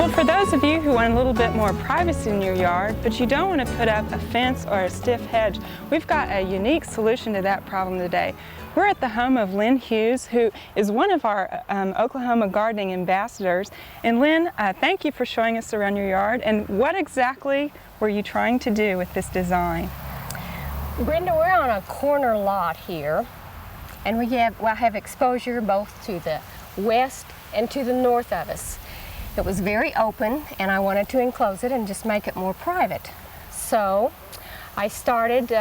Well, for those of you who want a little bit more privacy in your yard, but you don't want to put up a fence or a stiff hedge, we've got a unique solution to that problem today. We're at the home of Lynn Hughes, who is one of our Oklahoma gardening ambassadors. And Lynn, thank you for showing us around your yard. And what exactly were you trying to do with this design? Brenda, we're on a corner lot here, and we have exposure both to the west and to the north of us. It was very open, and I wanted to enclose it and just make it more private. So I started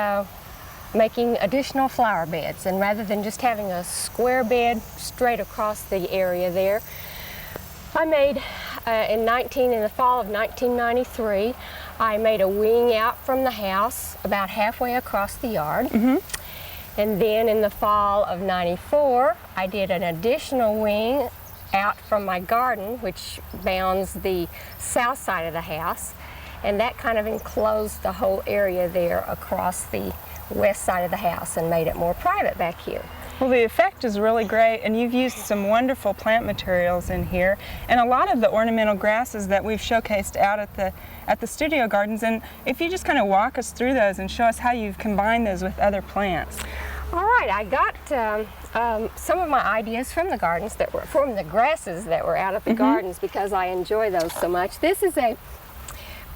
making additional flower beds, and rather than just having a square bed straight across the area there, I made, in the fall of 1993, I made a wing out from the house about halfway across the yard. And then in the fall of '94, I did an additional wing out from my garden, which bounds the south side of the house, and that kind of enclosed the whole area there across the west side of the house and made it more private back here. Well, the effect is really great, and you've used some wonderful plant materials in here, and a lot of the ornamental grasses that we've showcased out at the studio gardens. And if you just kind of walk us through those and show us how you've combined those with other plants. All right, I got some of my ideas from the gardens from the grasses that were out of the gardens, because I enjoy those so much. This is a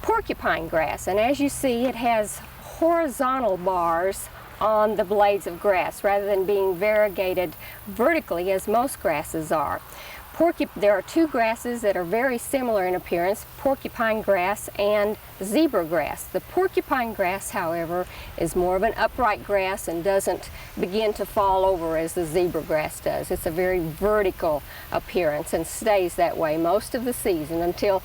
porcupine grass, and as you see, it has horizontal bars on the blades of grass rather than being variegated vertically as most grasses are. There are two grasses that are very similar in appearance, porcupine grass and zebra grass. The porcupine grass, however, is more of an upright grass and doesn't begin to fall over as the zebra grass does. It's a very vertical appearance and stays that way most of the season until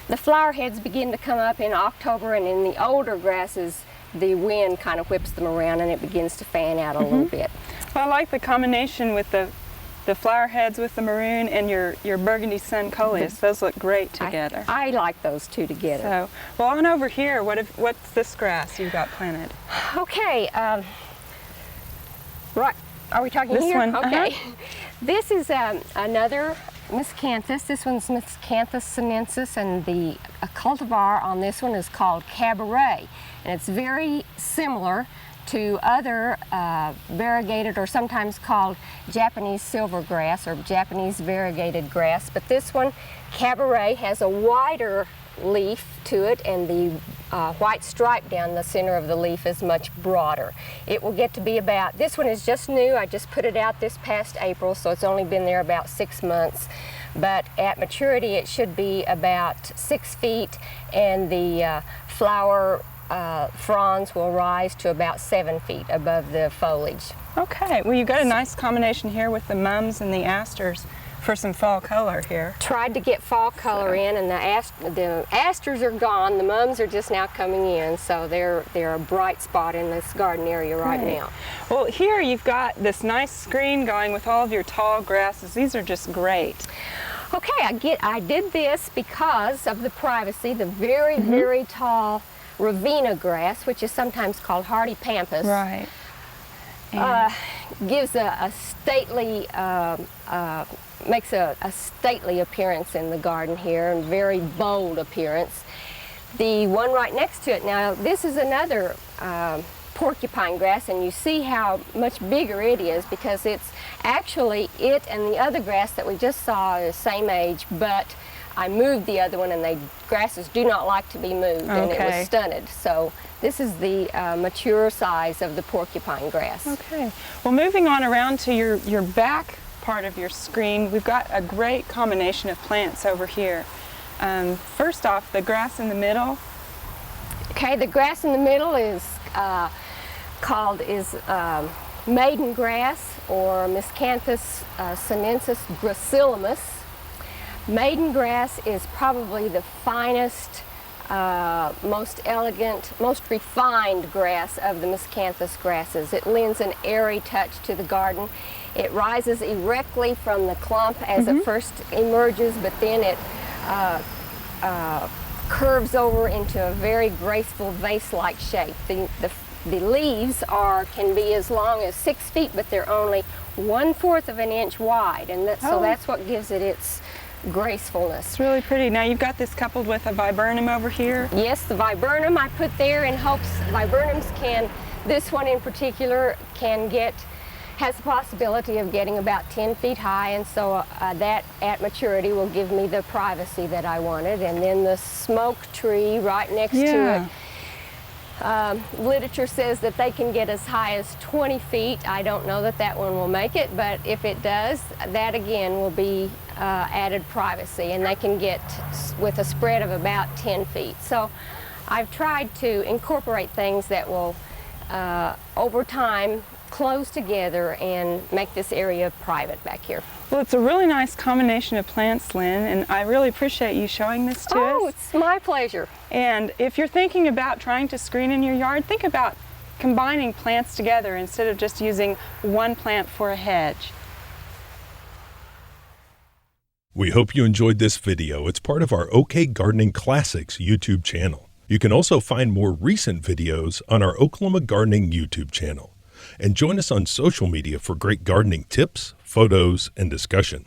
the flower heads begin to come up in October, and in the older grasses, the wind kind of whips them around and it begins to fan out a little bit. Well, I like the combination with the flower heads with the maroon and your burgundy sun coleus. Those look great together. I like those two together. So, well, on over here, what's this grass you've got planted? Okay, right. Are we talking this here? One. Okay. This is another Miscanthus. This one's Miscanthus sinensis, and the cultivar on this one is called Cabaret, and it's very similar to other variegated, or sometimes called Japanese silvergrass or Japanese variegated grass. But this one, Cabaret, has a wider leaf to it, and the white stripe down the center of the leaf is much broader. It will get to be about, this one is just new, I just put it out this past April, so it's only been there about 6 months. But at maturity it should be about 6 feet, and the flower fronds will rise to about 7 feet above the foliage. Okay, well, you've got a nice combination here with the mums and the asters for some fall color here. Tried to get fall color in, and the asters are gone. The mums are just now coming in, so they're a bright spot in this garden area right now. Well, here you've got this nice screen going with all of your tall grasses. These are just great. Okay, I did this because of the privacy. The very, very tall Raveena grass, which is sometimes called hardy pampas, right, gives a stately, makes a stately appearance in the garden here, and very bold appearance. The one right next to it, now this is another porcupine grass, and you see how much bigger it is, because it's actually, it and the other grass that we just saw are the same age, but I moved the other one, and grasses do not like to be moved, and it was stunted. So this is the mature size of the porcupine grass. Okay. Well, moving on around to your back part of your screen, we've got a great combination of plants over here. First off, the grass in the middle. Okay, the grass in the middle is Maiden Grass, or Miscanthus sinensis gracilis. Maiden Grass is probably the finest, most elegant, most refined grass of the Miscanthus grasses. It lends an airy touch to the garden. It rises erectly from the clump as it first emerges, but then it curves over into a very graceful vase-like shape. The leaves can be as long as 6 feet, but they're only 1/4 of an inch wide, and so that's what gives it its gracefulness. It's really pretty. Now you've got this coupled with a viburnum over here. Yes, the viburnum I put there in hopes viburnums can, this one in particular, has the possibility of getting about 10 feet high, and so that at maturity will give me the privacy that I wanted. And then the smoke tree right next to it. Literature says that they can get as high as 20 feet. I don't know that that one will make it, but if it does, that again will be added privacy, and they can get with a spread of about 10 feet. So I've tried to incorporate things that will, over time, close together and make this area private back here. Well, it's a really nice combination of plants, Lynn, and I really appreciate you showing this to us. Oh, it's my pleasure. And if you're thinking about trying to screen in your yard, think about combining plants together instead of just using one plant for a hedge. We hope you enjoyed this video. It's part of our OK Gardening Classics YouTube channel. You can also find more recent videos on our Oklahoma Gardening YouTube channel. And join us on social media for great gardening tips, photos, and discussion.